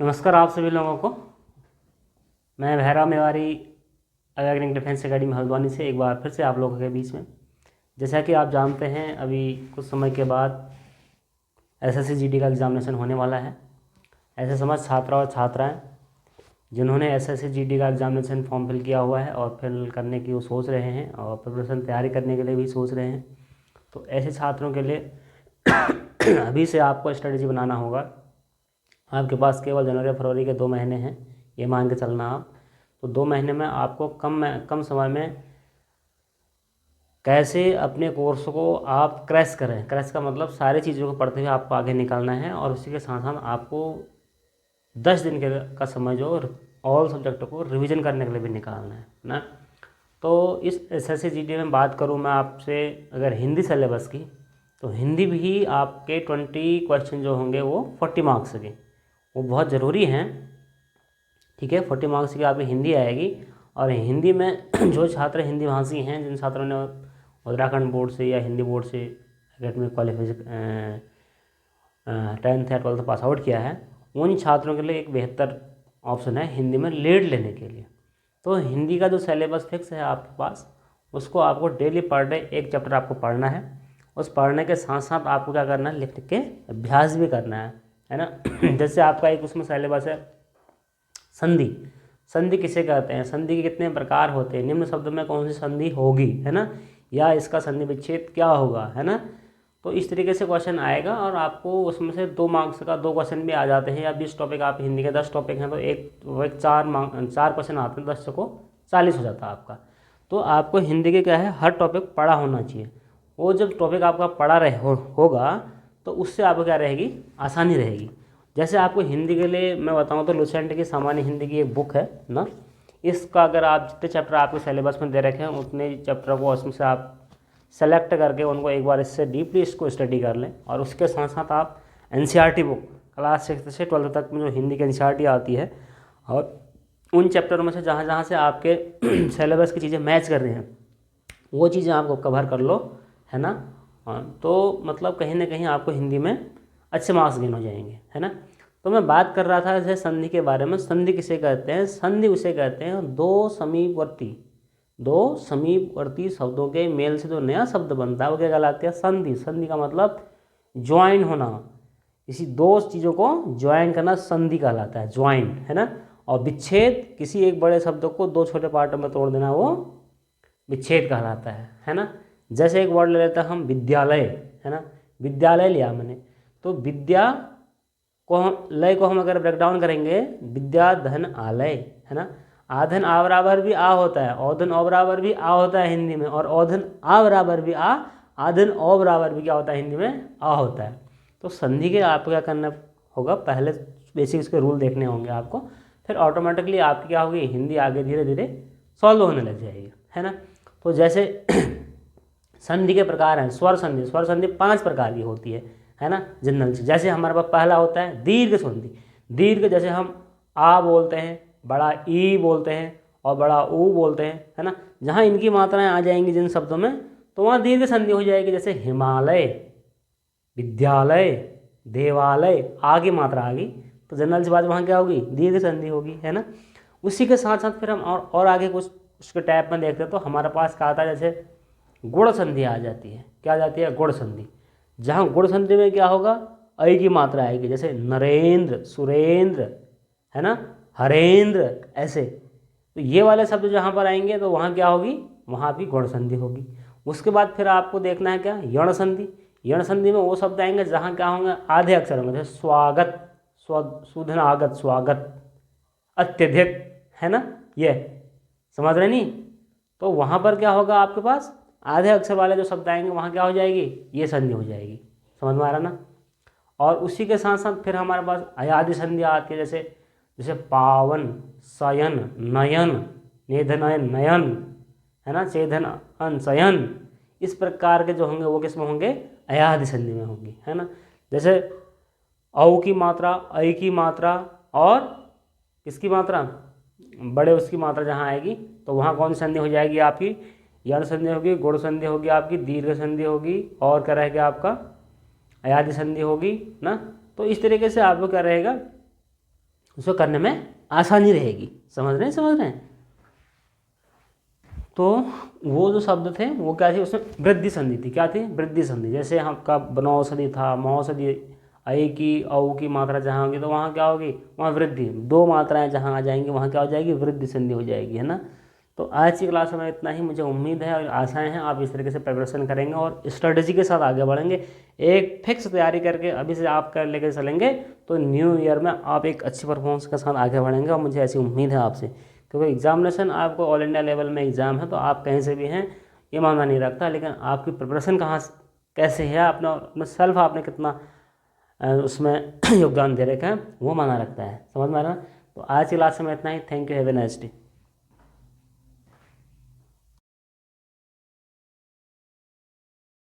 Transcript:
नमस्कार आप सभी लोगों को। मैं Bhairav Mewari awakening defence academy Haldwani से एक बार फिर से आप लोगों के बीच में। जैसा कि आप जानते हैं, अभी कुछ समय के बाद एसएससी जीडी का एग्ज़ामिनेशन होने वाला है। ऐसे समझ छात्र और छात्राएं जिन्होंने एसएससी जीडी का एग्ज़ामिनेशन फॉर्म फिल किया हुआ है और फिल करने की वो सोच रहे हैं और प्रिपरेशन तैयारी करने के लिए भी सोच रहे हैं, तो ऐसे छात्रों के लिए अभी से आपको स्ट्रेटजी बनाना होगा। आपके पास केवल जनवरी फरवरी के 2 महीने हैं, ये मान के चलना आप। तो 2 महीने में आपको कम समय में कैसे अपने कोर्स को आप क्रैश करें। क्रैश का मतलब सारी चीज़ों को पढ़ते हुए आपको आगे निकलना है और उसी के साथ साथ आपको 10 दिन का समय जो ऑल सब्जेक्ट को रिवीजन करने के लिए भी निकालना है ना। तो इस एसएससी जीडी में बात करूँ मैं आपसे अगर हिंदी सिलेबस की, तो हिंदी भी आपके 20 क्वेश्चन जो होंगे वो 40 मार्क्स के, वो बहुत ज़रूरी हैं। ठीक है, 40 मार्क्स की आपकी हिंदी आएगी। और हिंदी में जो छात्र हिंदी भाषी हैं, जिन छात्रों ने उत्तराखंड बोर्ड से या हिंदी बोर्ड से एकेडमिक क्वालिफिकेशन 10th या 12th पास आउट किया है, उन छात्रों के लिए एक बेहतर ऑप्शन है हिंदी में लीड लेने के लिए। तो हिंदी का जो सिलेबस फिक्स है आपके पास, उसको आपको डेली पर डे एक चैप्टर आपको पढ़ना है। उस पढ़ने के साथ साथ आपको क्या करना है, लिख के अभ्यास भी करना है ना। जैसे आपका एक उसमें सिलेबस है संधि। संधि किसे कहते हैं, संधि के कितने प्रकार होते हैं, निम्न शब्द में कौन सी संधि होगी, है ना, या इसका संधि विच्छेद क्या होगा, है ना। तो इस तरीके से क्वेश्चन आएगा और आपको उसमें से 2 मार्क्स का 2 क्वेश्चन भी आ जाते हैं। या 20 टॉपिक आप हिंदी के 10 टॉपिक हैं तो एक 4 क्वेश्चन आते हैं, 10 को 40 हो जाता है आपका। तो आपको हिंदी के क्या है, हर टॉपिक पढ़ा होना चाहिए। वो जब टॉपिक आपका पढ़ा होगा तो उससे आपको क्या रहेगी, आसानी रहेगी। जैसे आपको हिंदी के लिए मैं बताऊं तो लुसेंट की सामान्य हिंदी की एक बुक है ना, इसका अगर आप जितने चैप्टर आपके सिलेबस में दे रखे हैं उतने चैप्टर को उसमें से आप सेलेक्ट करके उनको एक बार इससे डीपली इसको स्टडी कर लें। और उसके साथ साथ आप एनसीईआरटी बुक क्लास 6 से 12th तक में जो हिंदी की एनसीईआरटी आती है, और उन चैप्टरों में से जहाँ जहाँ से आपके सिलेबस की चीज़ें मैच कर रही हैं वो चीज़ें आपको कवर कर लो, है ना। तो मतलब कहीं ना कहीं आपको हिंदी में अच्छे मार्क्स गेन हो जाएंगे, है ना। तो मैं बात कर रहा था जैसे संधि के बारे में। संधि किसे कहते हैं, संधि उसे कहते हैं दो समीपवर्ती शब्दों के मेल से जो नया शब्द बनता है वो क्या कहलाते हैं, संधि। संधि का मतलब ज्वाइन होना, किसी 2 चीज़ों को ज्वाइन करना संधि कहलाता है, ज्वाइन, है ना। और विच्छेद, किसी एक बड़े शब्द को 2 छोटे पार्टों में तोड़ देना, वो विच्छेद कहलाता है ना। जैसे एक वर्ड ले लेते हैं हम विद्यालय, है ना। विद्यालय लिया मैंने, तो विद्या को हम लय को हम अगर ब्रेक डाउन करेंगे, विद्या धन आलय, है ना। आधन आ बराबर भी आ होता है, औधन औ बराबर भी आ होता है हिंदी में, और औधन आ बराबर भी आ, आधन औ बराबर भी क्या होता है हिंदी में, आ होता है। तो संधि के आपको क्या करना होगा, पहले बेसिक इसके रूल देखने होंगे आपको, फिर ऑटोमेटिकली आपकी क्या होगी, हिंदी आगे धीरे धीरे सॉल्व होने लग जाएगी, है ना। तो जैसे संधि के प्रकार हैं, स्वर संधि। स्वर संधि 5 प्रकार की होती है ना, जनरल से। जैसे हमारे पास पहला होता है दीर्घ संधि। दीर्घ जैसे हम आ बोलते हैं, बड़ा ई बोलते हैं और बड़ा ऊ बोलते हैं, है ना। जहाँ इनकी मात्राएं आ जाएंगी जिन शब्दों में, तो वहाँ दीर्घ संधि हो जाएगी। जैसे हिमालय, विद्यालय, देवालय, आ की मात्रा आ गई तो जनरल सी बात वहाँ क्या होगी, दीर्घ संधि होगी, है ना। उसी के साथ साथ फिर हम और आगे कुछ उसके टाइप में देखते हैं तो हमारे पास क्या आता है, जैसे गुण संधि आ जाती है। क्या आ जाती है, गुण संधि। जहाँ गुण संधि में क्या होगा, ऐ की मात्रा आएगी, जैसे नरेंद्र, सुरेंद्र, है ना, हरेंद्र, ऐसे। तो ये वाले शब्द जहाँ पर आएंगे तो वहाँ क्या होगी, वहाँ भी गुण संधि होगी। उसके बाद फिर आपको देखना है क्या, यण संधि। यण संधि में वो शब्द आएंगे जहाँ क्या होंगे, आधे अक्षर होंगे, जैसे स्वागत, सुधन आगत, स्वागत, अत्यधिक, है ना, ये समझ रहे नहीं। तो वहाँ पर क्या होगा, आपके पास आधे अक्षर वाले जो शब्द आएंगे वहाँ क्या हो जाएगी, ये संधि हो जाएगी। समझ में आ रहा ना। और उसी के साथ साथ फिर हमारे पास अयादि संधि आती है, जैसे जैसे पावन, शयन, नयन, निधनयन, नयन, है ना, चेधन, अन, शयन। इस प्रकार के जो होंगे वो किस में होंगे, अयादि संधि में होंगी, है ना। जैसे औ की मात्रा, ऐ की मात्रा और किसकी मात्रा, बड़े उसकी मात्रा जहाँ आएगी तो वहाँ कौन सी संधि हो जाएगी आपकी, यण संधि होगी, गुण संधि होगी आपकी, दीर्घ संधि होगी, और क्या रहेगा आपका, अयादि संधि होगी ना। तो इस तरीके से आपको क्या रहेगा, उसको करने में आसानी रहेगी। समझ रहे हैं। तो वो जो शब्द थे वो क्या थी, उसमें वृद्धि संधि थी। क्या थी? वृद्धि संधि। जैसे आपका बनौषधि था, मौषधि, ऐ की औ की मात्रा जहाँ होगी तो वहाँ क्या होगी? वहाँ वृद्धि। दो मात्राएं जहाँ आ जाएंगी वहाँ क्या हो जाएगी? वृद्धि संधि हो जाएगी, है ना। तो आज की क्लास में इतना ही। मुझे उम्मीद है और आशाएं हैं आप इस तरीके से प्रिपरेशन करेंगे और स्ट्रेटेजी के साथ आगे बढ़ेंगे। एक फिक्स तैयारी करके अभी से आप कर लेकर चलेंगे तो न्यू ईयर में आप एक अच्छी परफॉर्मेंस के साथ आगे बढ़ेंगे, और मुझे ऐसी उम्मीद है आपसे। क्योंकि एग्जामिनेशन आपको ऑल इंडिया लेवल में एग्ज़ाम है, तो आप कहीं से भी हैं ये मानना नहीं रखता, लेकिन आपकी प्रिपरेशन कहाँ कैसे है, अपना अपना सेल्फ आपने कितना उसमें योगदान दे रखा है वो माना रखता है। समझ में आ रहा है? तो आज की क्लास में इतना ही। Thank you, have a nice day.